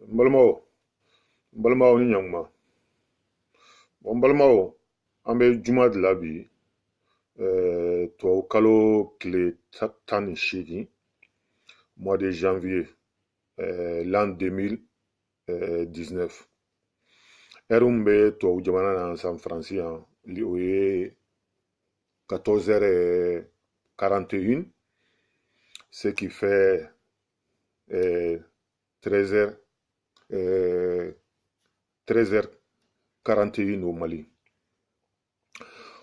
N balimaw ni ɲankuma. N balimaw an bɛ juma de la bi tubabu kalo tile 18 mois de janvier l'an 2019. Heure min bɛ tubabu jamana na San Faransi yan o ye 14h41, ce qui fait 13h41 au Mali.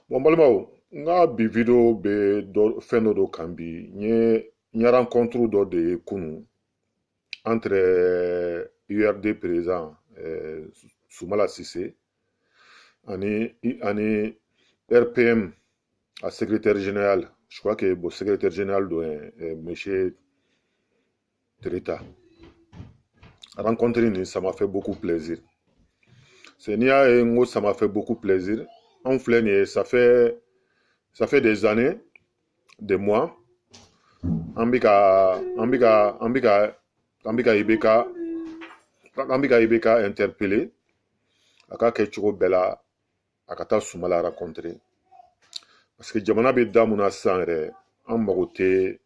Bon balimaw, nga bi video be fɛn dɔ do kan bi n ye rencontre dɔ de ye kunu entre URD président Soumala Cissé ani RPM a secrétaire général, je crois que le secrétaire général doit monsieur Tereta. Rencontrer ça m'a fait beaucoup plaisir. C'est ça m'a fait beaucoup plaisir. En flâne, ça fait des années, des mois. Ambika Ibeka interpellé. Aka Ketchoko Bella, Akata Soumala rencontré. Parce que Jamana Beda Mouna Sanre, Ambarote,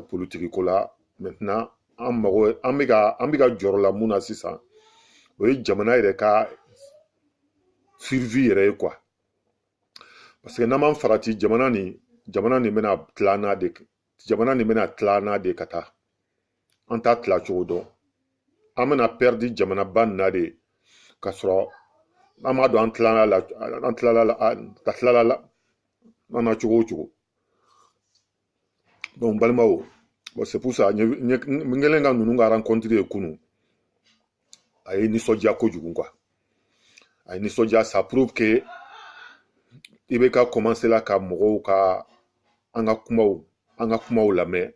politique kola, maintenant, Ambika Djorola Mouna Sisa. Oui, Jamana Ireka survie quoi. Parce que Naman Farati, Jamana ni mena tlana de kata. Anta tla chodo. Amena perdi Jamana ban na de kasro. Amado antlala on a chogo. Donc balmao. Bon, c'est pour ça ngelenga nununga rencontrer kunu. Aye ni sodia kojugu quoi. Aye ni sodia, ça prouve que Ibeka commencé là ka mogo ka anga kumaw lamɛ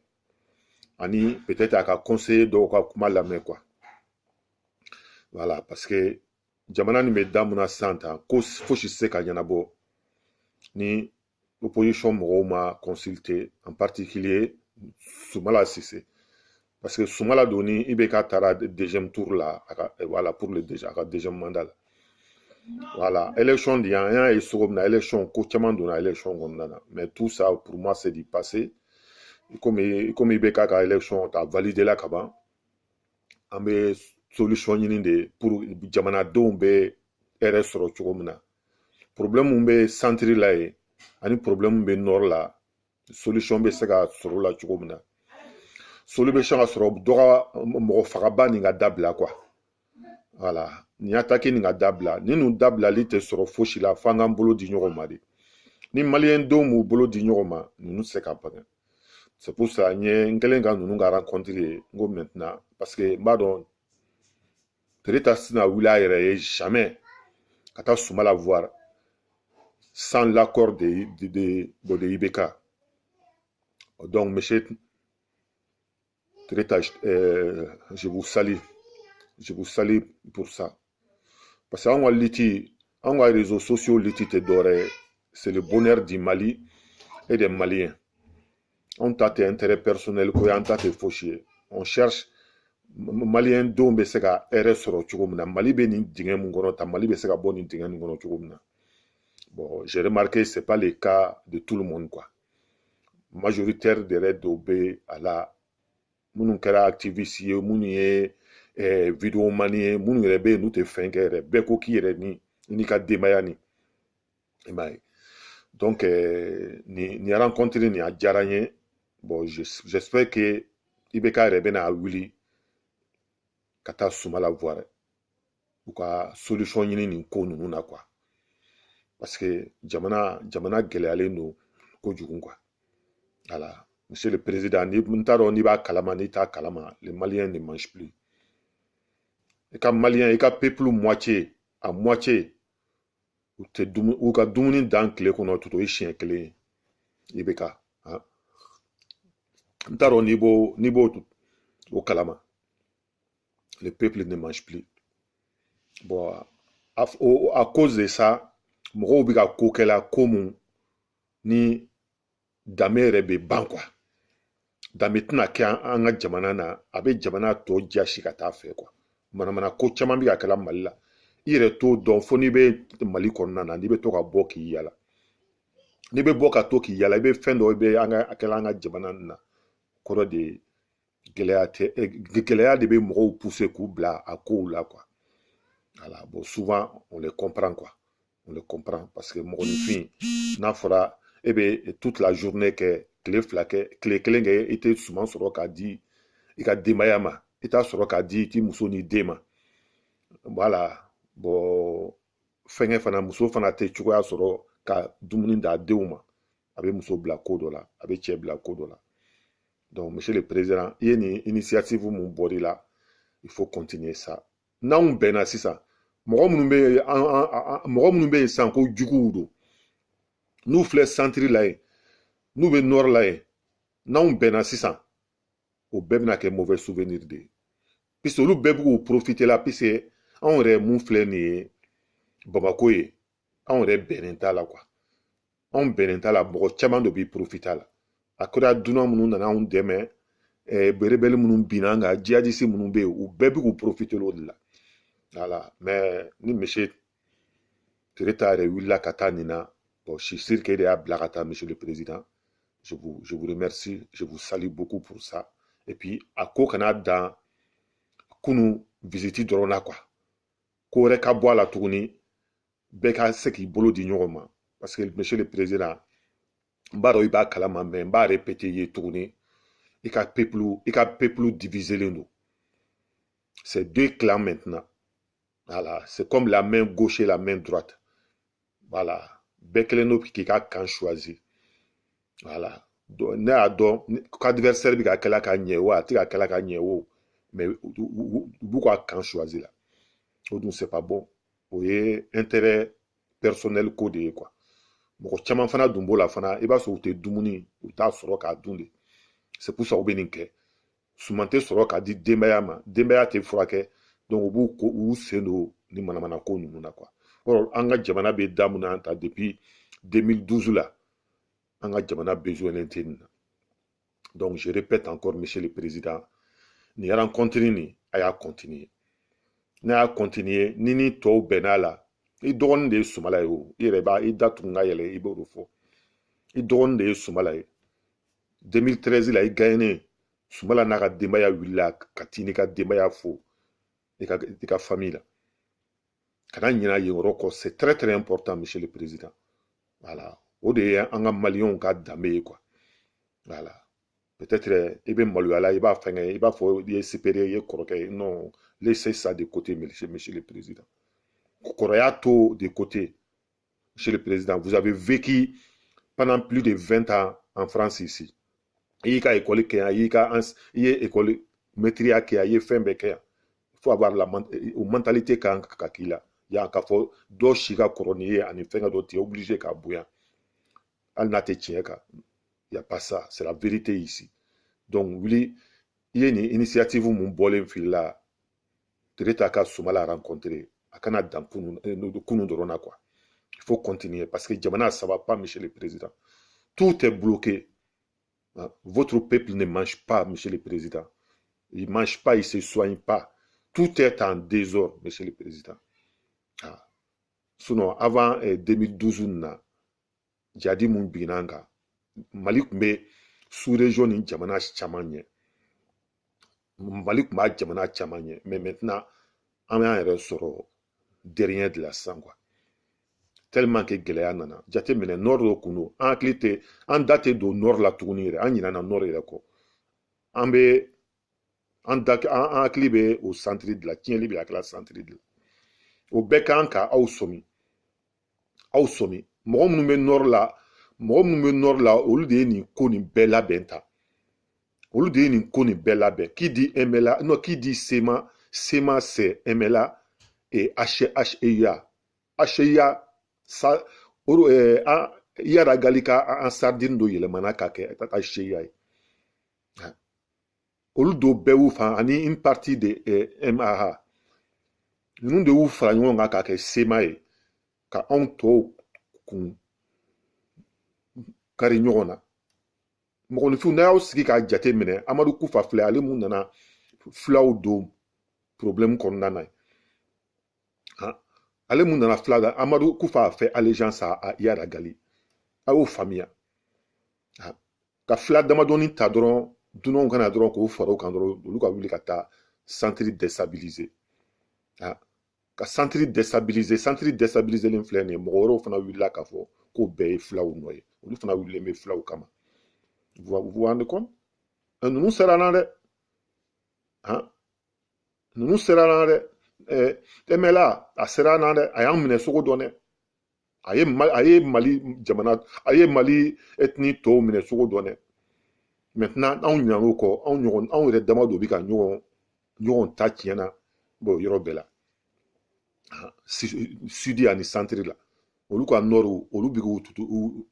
ani peut-être aka conseiller do ka kuma lamɛ quoi. Voilà, parce que jamana ni bɛ da mun na sisan tan ko fosi se ka ɲɛnabɔ ni opposition mɔgɔw ma consulter, en particulier Soumala Cissé, parce que Soumala doni Ibeka tara deuxième tour là, voilà, pour le deuxième mandat là. Voilà, élection d'yan et sorobna élection ko chaman dona élection gondana, mais tout ça pour moi c'est du passé. Comme Ibeka ka élection ta validé la kaba, ambe solution yini de pour jamana don be RS soro chogomna. Problème be centre la e, ani problème be nord la, solution be sega soro la chogomna. Solution ga soro doga mo fagaba ni ga dabla quoi. Voilà, ni attaqué ni ga dabla, ni nous dabla li te soro foshi la fanga bolo di nyogo mari. Ni malien do mu bolo di nyogo ma, nous se kapanga. C'est pour ça que ngelenga nous nga rencontrer ngo maintenant parce que badon Tereta sina wilaya jamais kata Soumala voir sans l'accord de Ibeka. Donc monsieur Tereta, je vous salue pour ça. Parce que on a réseaux sociaux liti te doré, c'est le bonheur du Mali et des Maliens. On t'a tes intérêts personnels, on t'a tes fauchiers. On cherche Malien dont be sega RS soro chugumna. Mali be ni dingen mungonota, Mali be sega bon ni dingen mungono chugumna. Bon, j'ai remarqué c'est pas le cas de tout le monde quoi. Majoritaire des raids d'OB à la mununkera activiste ye munye vidéo manie munu rebe nous te fengere beko ki yere ni ka demayani. Donc ni rencontré ni a jaranye. Bon, j'espère que Ibeka Rebena Willy Kata Soumala voir ou ka solution yini ni ko nunu na quoi. Parce que jamana gele no ko jugun quoi. Voilà, monsieur le président, ni muntaro ni ba kalama ni ta kalama, les Maliens ne mangent plus. Et quand Maliens et quand peuple moitié à moitié ou ka dumuni dan kle kono tout o chien clé Ibeka. Ntaro niveau au Kalama. Le peuple ne mange plus. Bon, à cause de ça, moro biga kokela komu ni dame rebe bankwa. Dame tna ke anga jamana na abe jamana to jashi kata fe quoi. manamana ko caman bi ka kɛla Mali la i yɛrɛ t'o dɔn fo n'i bɛ Mali kɔnɔna na n'i bɛ to ka bɔ k'i yala n'i bɛ bɔ ka to k'i yala i bɛ fɛn dɔ i bɛ a kɛla an ka jamana na kɔrɔ de gɛlɛya de bɛ mɔgɔw pousser k'u bila a kow la quoi voilà bon souvent on les comprend quoi on les comprend parce que mɔgɔninfin n'a fɔra e bɛ toute la journée kɛ tile fila kɛ tile kelen kɛ i tɛ suman sɔrɔ k'a di i ka denbaya ma i t'a sɔrɔ k'a di i t'i muso ni den ma voilà bon fɛngɛ fana muso fana tɛ cogoya sɔrɔ ka dumuni d'a denw ma a bɛ muso bila ko dɔ la a bɛ cɛ bila ko dɔ la donc monsieur le président i ye nin initiative mun bɔr'i la il faut continuer ça n'anw bɛnna sisan mɔgɔ minnu bɛ yen sisan ko juguw don n'u filɛ centre la yen n'u bɛ nord la yen n'anw bɛnna sisan o bɛɛ bɛna kɛ mauvais souvenir de ye puisque olu bɛɛ bɛ k'u profiter la puisque anw yɛrɛ mun filɛ nin ye Bamako ye anw yɛrɛ bɛnnen t'a la quoi anw bɛnnen t'a la mɔgɔ caman de b'i profiter a la a kɛra dunan minnu nana anw dɛmɛ rebelle minnu binna an kan djihadiste minnu bɛ yen u bɛɛ bɛ k'u profiter o de la voilà mais ni monsieur Tereta yɛrɛ wulila ka taa nin na bon je suis sûr que de y'a bila ka taa monsieur le président je vous remercie je vous salue beaucoup pour ça et puis a ko kana dan kunu visite dɔrɔn na quoi ko wɛrɛ ka bɔ a la tuguni bɛɛ ka se k'i bolo di ɲɔgɔn ma parce que monsieur le président n b'a dɔn i b'a kalama mais n b'a répéter i ye tuguni i ka peuple diviselen don c'est deux clans maintenant voilà c'est comme la main gauche et la main droite voilà bɛɛ kelen don k'i ka camp choisir voilà ne y'a dɔn qu'adversaire bɛ ka kɛla ka ɲɛ o a tɛ ka kɛla ka ɲɛ o mais u b'u ka camp choisir la o dun c'est pas bon o ye intérêt personnel ko de ye quoi mɔgɔ caman fana dun b'o la fana i b'a sɔrɔ u tɛ dumuni u t'a sɔrɔ k'a dun de c'est pour ça u bɛ nin kɛ suman tɛ sɔrɔ k'a di denbaya ma denbaya tɛ furakɛ donc u b'u sen don ni manamana ko ninnu na quoi or an ka jamana bɛ da mun na ta depuis 2012 la an ka jamana besoin tɛ nin na donc je répète encore monsieur le président nin rencontre nin a y'a continuer n'a y'a continuer ni ni tɔw bɛnn'a la i dɔgɔnin de ye Sumala ye o i yɛrɛ b'a i da tugun ka yɛlɛ i b'o de fɔ i dɔgɔnin de ye Sumala ye 2013 la i gagné Sumala n'a ka denbaya wulila ka t'i n'i ka denbaya fo i ka famille la kana ɲinɛ yen yɔrɔ kɔ c'est très très important monsieur le président voilà o de ye an ka maliyɛnw ka danbe ye quoi voilà peut-être i bɛ maloya la i b'a fɛngɛ i b'a fɔ i ye supérieur i ye kɔrɔkɛ ye non laissez ça de côté monsieur le président kɔrɔya to de côté monsieur le président vous avez vécu pendant plus de 20 ans en France ici i y'i ka école kɛ yan i ye école maîtrise kɛ yan i ye fɛn bɛɛ kɛ yan il faut avoir la mentalité kan ka k'i la yan k'a fɔ dɔ si ka kɔrɔ n'i ye ani fɛngɛ dɔ t'es obligé k'a bonya hali n'a tɛ tiɲɛ kan y a pas ça c'est la vérité ici donc wuli i ye nin initiative mun bɔlen fili la Tereta ka Sumala rencontrer a kana dan kunu dɔrɔn na quoi il faut continuer parce que jamana ça va pas monsieur le président tout est bloqué votre peuple ne mange pas monsieur le président il mange pas il se soigne pas tout est en désordre monsieur le président sinon avant 2012 na jadi mun binna an kan Mali tun bɛ sous-région ni jamana caman ɲɛ Mali tun b'a jamana caman ɲɛ mais maintenant an y'an yɛrɛ sɔrɔ derrière de la sisan quoi tellement que gɛlɛya nana jateminɛ nord dɔ kun don an hakili tɛ an da tɛ don nord la tuguni yɛrɛ an ɲinɛna nord yɛrɛ kɔ an hakili bɛ o centre de la tiɲɛli bɛ ka kɛla centre de la o bɛɛ kan ka aw sɔmi mɔgɔ minnu bɛ nord la olu de ye nin ko nin bɛɛ labɛn ta olu de ye nin ko nin bɛɛ labɛn qui dit MLA non qui dit SEMA c'est MLA et HEIA ça yara gali ka an sardine do yɛlɛmana ka kɛ HEIA ye olu do bɛɛ y'u fan ani une partie de MAH ninnu de y'u fara ɲɔgɔn kan ka kɛ SEMA ye ka anw tɔw kun kari ɲɔgɔn na mɔgɔninfinw n'a y'aw sigi k'a jate minɛ Amadu Kufa filɛ ale mun nana fulaw don problème kɔnɔna na ye ale mun nana fila la Amadou Koufa a fait allégeance à Yaya Gali a y'o faamuya ka fila damadɔni ta dɔrɔn dunanw kana dɔrɔn k'o fara o kan dɔrɔn olu ka wuli ka taa centre déstabiliser ka centre déstabiliser len filɛ nin ye mɔgɔ wɛrɛw fana wulila k'a fɔ ko bɛɛ ye filaw nɔ ye olu fana wulilen bɛ filaw kama vous vous rendez compte ninnu sera na dɛ ninnu sera na dɛ MLA a sera na dɛ a y'an minɛ sogo dɔn dɛ a ye Mali jamana a ye Mali ethnie tɔw minɛ sogo dɔn dɛ maintenant anw ɲinɛna o kɔ anw yɛrɛ dama dɔ bɛ ka ɲɔgɔn ta tiɲɛ na bon yɔrɔ bɛɛ la sudi ani centre la olu ka nord olu bɛ k'u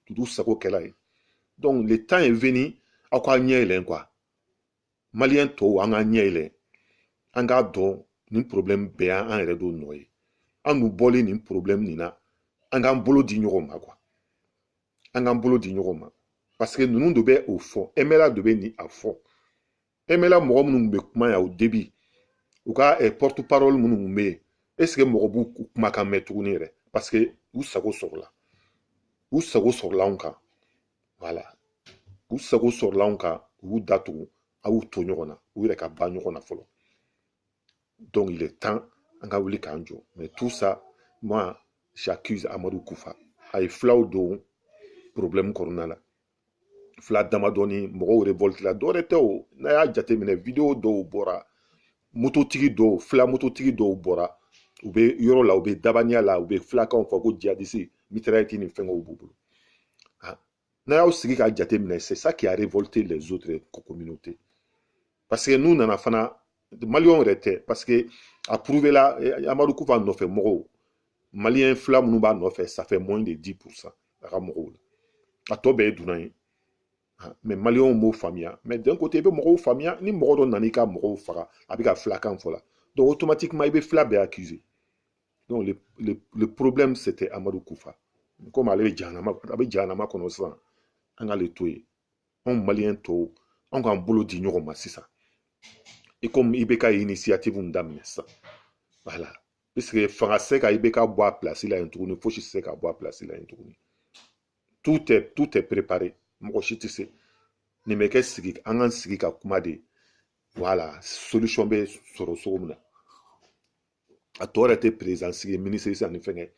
tutu sago kɛla ye donc le temps est venu aw ka ɲɛ yɛlɛn quoi maliyɛn tɔw an ka ɲɛ yɛlɛn an k'a dɔn nin problème bɛɛ y'an yɛrɛ don nɔ ye an n'u bɔlen nin problème nin na an k'an bolo di ɲɔgɔn ma quoi an k'an bolo di ɲɔgɔn ma parce que ninnu de bɛ o fɔ MLA de bɛ nin a fɔ MLA mɔgɔ minnu bɛ kuma yan au début u ka porte parole minnu tun bɛ yen est ce que mɔgɔ b'u kumakan mɛn tuguni yɛrɛ parce que u sago sɔrɔla anw kan voilà u sago sɔrɔla anw kan u y'u datugu a y'u to ɲɔgɔn na u yɛrɛ ka ban ɲɔgɔn na fɔlɔ donc il est temps an ka wuli k'an jɔ mais tout ça moi j'accuse Amadou Koufa a ye filaw don problème kɔnɔna la fila damadɔni mɔgɔw révolte la dɔwɛrɛ tɛ o n'a y'a jateminɛ vidéo dɔw bɔra mototigi dɔw fila mototigi dɔw bɔra u bɛ yɔrɔ la u bɛ dabaniya la u bɛ filakanw fɔ ko djihadiste mitraillette ni fɛngɛw b'u bolo n'a y'aw sigi k'a jateminɛ c'est ça qui a révolté les autres communautés parce que n'u nana fana maliyɛnw yɛrɛ tɛ parce que a prouvé la Amadou Koufa nɔfɛ mɔgɔw maliyɛn fila minnu b'a nɔfɛ ça fait moins de 10% a ka mɔgɔw la a tɔ bɛɛ ye dunan ye mais maliyɛnw m'o faamuya mais d'un côté i bɛ mɔgɔw faamuya ni mɔgɔ dɔ nan'i ka mɔgɔw faga a bɛ ka filakan fɔ la donc automatiquement i bɛ fila bɛɛ accuser donc le problème c'était Amadou Koufa comme ale bɛ jahanama kɔnɔ sisan an k'ale to yen anw maliyɛn tɔw anw k'an bolo di ɲɔgɔn ma sisan et comme IBK ye initiative daminɛ sisan voilà puisque fanga se ka IBK bɔ a place la yen tuguni fosi se ka bɔ a place la yen tuguni tout est préparé mɔgɔ si tɛ se nin bɛ kɛ sigi an k'an sigi ka kuma de voilà solution bɛ sɔrɔ cogo min na a tɔ yɛrɛ tɛ président sigi ministre sigi ani fɛngɛ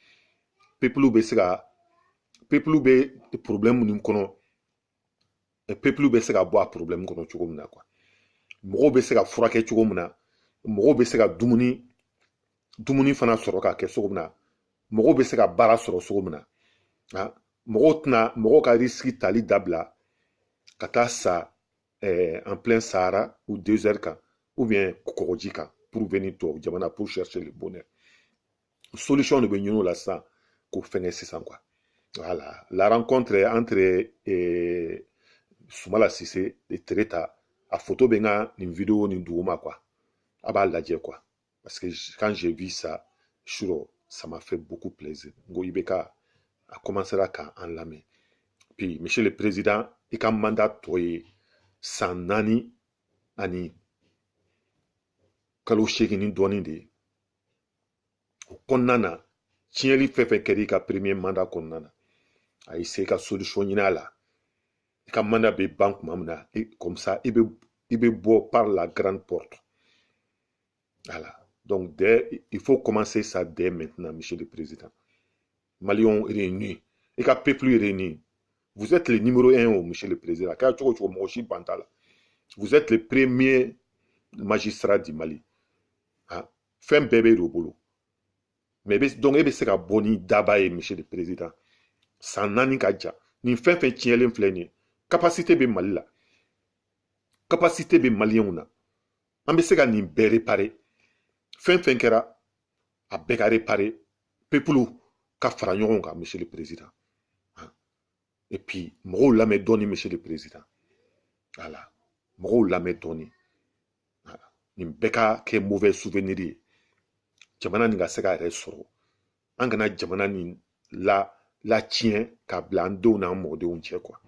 peuple bɛ problème min kɔnɔ peuple bɛ se ka bɔ a problème kɔnɔ cogo min na quoi mɔgɔw bɛ se ka furakɛ cogo min na mɔgɔw bɛ se ka dumuni fana sɔrɔ ka kɛ cogo min na mɔgɔw bɛ se ka baara sɔrɔ cogo min na mɔgɔw ka risque tali dabila ka taa sa en plein Sahara ou désert kan ou bien kɔgɔji kan pour venir tubabu jamana pour chercher le bonheur solution de bɛ ɲini o la sisan k'o fɛngɛ sisan quoi voilà la rencontre entre Soumala Cissé et Tereta a photo bɛ n ka nin vidéo nin duguma quoi a b'a lajɛ quoi parce que quand j'ai vu ça ça m'a fait beaucoup plaisir n ko IBK a commencera k'an lamɛn puis monsieur le président i ka mandat tɔ ye san 4 ani kalo 8 ni dɔɔnin de ye o kɔnɔna na tiɲɛli fɛn fɛn kɛra i ka premier mandat kɔnɔna na a ye se ka solution ɲini a la i ka mandat bɛ ban tuma min na comme ça i bɛ bɔ par la grande porte voilà donc il faut commencer ça dès maintenant monsieur le président Maliens réunis i ka peuple réuni vous êtes le numéro 1 au monsieur le président k'a cogo cogo mɔgɔ si ban t'a la vous êtes le premier magistrat du Mali fɛn bɛɛ bɛ o bolo mais donc e bɛ se ka bɔ ni daba ye monsieur le président san 4 ka ja nin fɛn fɛn tiɲɛlen filɛ nin ye capacité bɛ Mali la capacité bɛ maliyɛnw na an bɛ se ka nin bɛɛ réparer fɛn fɛn kɛra a bɛɛ ka réparer peuple ka fara ɲɔgɔn kan monsieur le président et puis mɔgɔw lamɛn dɔɔni monsieur le président voilà mɔgɔw lamɛn dɔɔni voilà nin bɛɛ ka kɛ mauvais souvenir ye jamana nin ka se ka yɛrɛ sɔrɔ an kana jamana nin la tiɲɛ k'a bila an denw n'an mɔdenw cɛ quoi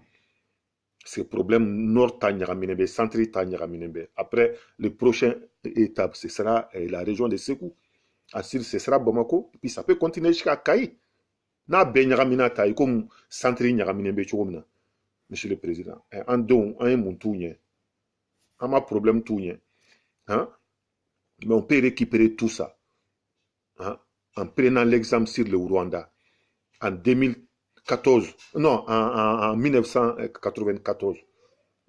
Ces problèmes nord Tanyaraminembe, centre Tanyaraminembe. Après, le prochain étape, ce sera la région de Sékou. Ensuite, ce sera Bamako. Puis ça peut continuer jusqu'à Kaï. N'a ben Nyaramina Taï comme centre Nyaraminembe Chogomna. Monsieur le Président. En don, en mon tout, en ma problème tout, hein? Mais on peut récupérer tout ça. Hein? En prenant l'exemple sur le Rwanda. En 2014, non, en 1994,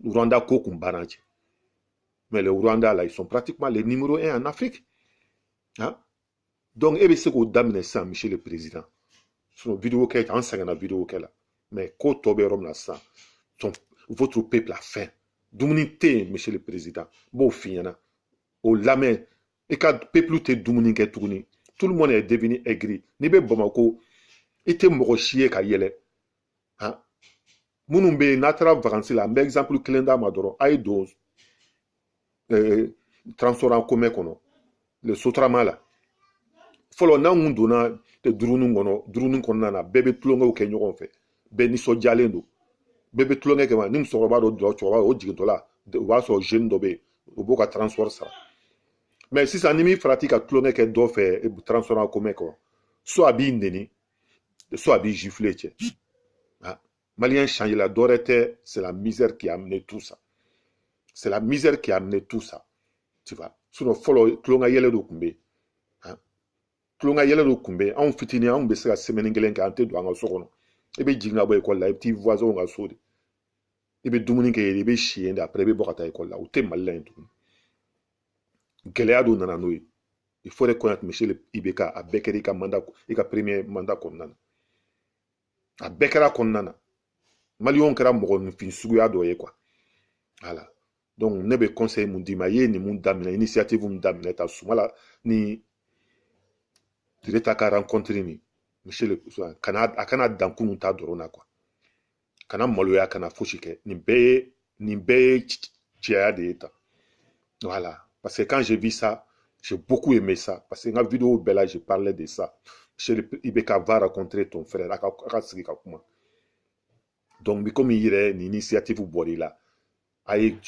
le Rwanda Kokum Baranji. Mais le Rwanda, là, ils sont pratiquement les numéro 1 en Afrique. Hein? Donc, et c'est qu'on damne ça, Monsieur le Président. Sur vidéo qui est en la vidéo qui est là. Mais quand tu as ça, votre peuple a faim. Doumunité, Monsieur le Président. Bon, fina. Au lamé. Et quand le peuple est doumunique est tourné, tout le monde est devenu aigri. Ni be Bamako, était mort chier ka yele. Hein? Mounumbe, natra vacances là, mais exemple, Klenda Madoro, Aïdo, transformant comme kono, le sotrama là. Follow na mundona, te drunun kono na, bébé tlonga ou kenyo fait. Beni so jalendo. Bébé tlonga kema, nim so robado do chowa, o jigentola, wa so jeune dobe, ou boka transport ça. Mais si ça nimi pratique à tlonga ke do fait, transformant comme kono, soit bi neni, soit bi giflé, tche. Malien changé la dorette, c'est la misère qui a amené tout ça. C'est la misère qui a amené tout ça. Tu vois. Sinon, follow, klonga yele do kumbe. Klonga yele do kumbe. On fitini, on bese la semaine ngelen ka ante do anga sokono. Ebe jinga bo école là, petit voisin nga sodi. Ebe dumuni ke ebe chien d'après ebe bokata école là. Ou te malin tout. Gelea do nana noy. Il faut reconnaître monsieur le Ibeka a bekeri ka mandat, et ka premier mandat konnana. A bekera konnana. Malion kera mogon fin suguya do ye quoi. Voilà. Donc ne be conseil mun di ma ye ni mun damina initiative mun damina ta sumala ni direta ka rencontrer ni monsieur le kana akana dankunu ta dorona quoi. Kana maloya kana foshike ni be chia de eta. Voilà. Parce que quand j'ai vu ça, j'ai beaucoup aimé ça parce que dans la vidéo bella je parlais de ça. Monsieur Ibeka va rencontrer ton frère aka sigi ka kuma. Donc comme il y a une initiative bori là. Aïe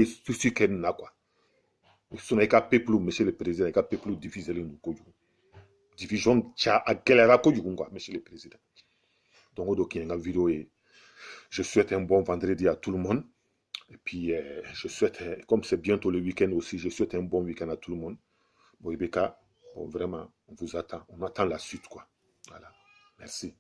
souci qu'elle n'a quoi. Ce n'est qu'à peuple, monsieur le président, qu'à peuple diviser le nous. Division tcha à galera quoi, monsieur le président. Donc, au y a une vidéo et je souhaite un bon vendredi à tout le monde. Et puis, je souhaite, comme c'est bientôt le week-end aussi, je souhaite un bon week-end à tout le monde. Bon, Ibeka, bon, vraiment, on vous attend. On attend la suite, quoi. Voilà. Merci.